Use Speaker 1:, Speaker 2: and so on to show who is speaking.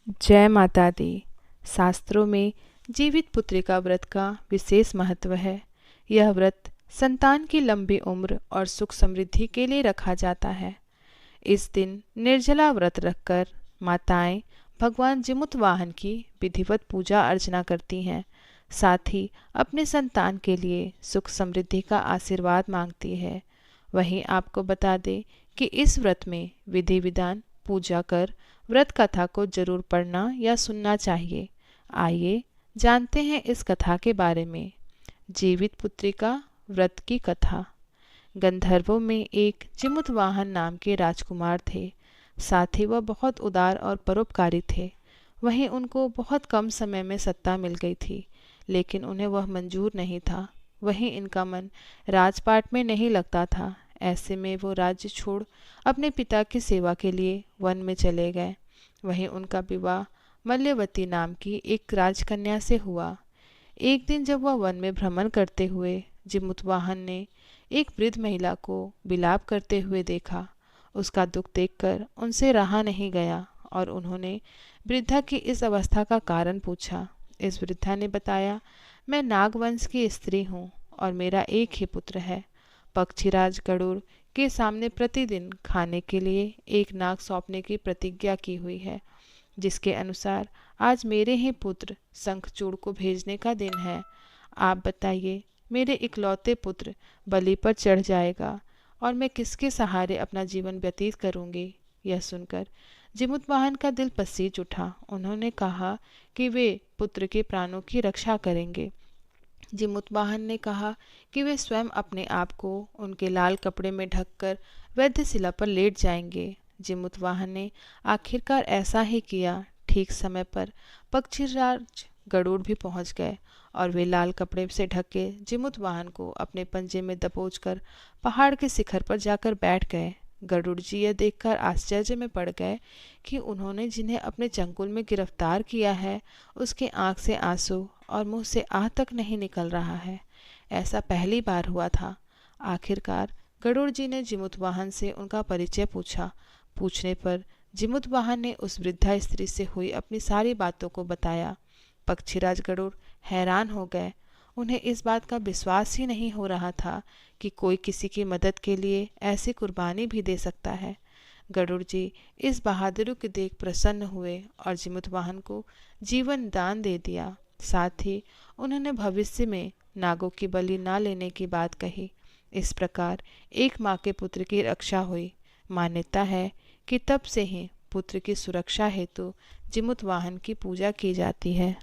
Speaker 1: जय माता दी। शास्त्रों में जीवित पुत्रिका व्रत का विशेष महत्व है। यह व्रत संतान की लंबी उम्र और सुख समृद्धि के लिए रखा जाता है। इस दिन निर्जला व्रत रखकर माताएं भगवान जिमुत वाहन की विधिवत पूजा अर्चना करती हैं, साथ ही अपने संतान के लिए सुख समृद्धि का आशीर्वाद मांगती है। वहीं आपको बता दें कि इस व्रत में विधि विधान पूजा कर व्रत कथा को जरूर पढ़ना या सुनना चाहिए। आइए जानते हैं इस कथा के बारे में। जीवित पुत्रिका व्रत की कथा। गंधर्वों में एक जिमुतवाहन नाम के राजकुमार थे। साथ ही वह बहुत उदार और परोपकारी थे। वहीं उनको बहुत कम समय में सत्ता मिल गई थी, लेकिन उन्हें वह मंजूर नहीं था। वहीं इनका मन राजपाट में नहीं लगता था। ऐसे में वो राज्य छोड़ अपने पिता की सेवा के लिए वन में चले गए। वहीं उनका विवाह मल्यवती नाम की एक राजकन्या से हुआ। एक दिन जब वह वन में भ्रमण करते हुए जिमुतवाहन ने एक वृद्ध महिला को विलाप करते हुए देखा। उसका दुख देखकर उनसे रहा नहीं गया और उन्होंने वृद्धा की इस अवस्था का कारण पूछा। इस वृद्धा ने बताया, मैं नागवंश की स्त्री हूँ और मेरा एक ही पुत्र है। पक्षीराज गरुड़ के सामने प्रतिदिन खाने के लिए एक नाग सौंपने की प्रतिज्ञा की हुई है, जिसके अनुसार आज मेरे ही पुत्र शंखचूड़ को भेजने का दिन है। आप बताइए, मेरे इकलौते पुत्र बलि पर चढ़ जाएगा और मैं किसके सहारे अपना जीवन व्यतीत करूंगी। यह सुनकर जिमुतवाहन का दिल पसीज उठा। उन्होंने कहा कि वे पुत्र के प्राणों की रक्षा करेंगे। जिमुतवाहन ने कहा कि वे स्वयं अपने आप को उनके लाल कपड़े में ढककर वैद्यशिला पर लेट जाएंगे। जिमुतवाहन ने आखिरकार ऐसा ही किया। ठीक समय पर पक्षीराज गरुड़ भी पहुंच गए और वे लाल कपड़े से ढके जिमुतवाहन को अपने पंजे में दबोचकर पहाड़ के शिखर पर जाकर बैठ गए। गरुड़ जी यह देखकर आश्चर्य में पड़ गए कि उन्होंने जिन्हें अपने चंगुल में गिरफ्तार किया है, उसके आंख से आंसू और मुंह से आह तक नहीं निकल रहा है। ऐसा पहली बार हुआ था। आखिरकार गरुड़ जी ने जिमुतवाहन से उनका परिचय पूछा। पूछने पर जिमुतवाहन ने उस वृद्धा स्त्री से हुई अपनी सारी बातों को बताया। पक्षीराज गरुड़ हैरान हो गए। उन्हें इस बात का विश्वास ही नहीं हो रहा था कि कोई किसी की मदद के लिए ऐसी कुर्बानी भी दे सकता है। गरुड़ जी इस बहादुरी को देख प्रसन्न हुए और जिमुतवाहन को जीवन दान दे दिया। साथ ही उन्होंने भविष्य में नागों की बलि ना लेने की बात कही। इस प्रकार एक माँ के पुत्र की रक्षा हुई। मान्यता है कि तब से ही पुत्र की सुरक्षा हेतु जिमुतवाहन की पूजा की जाती है।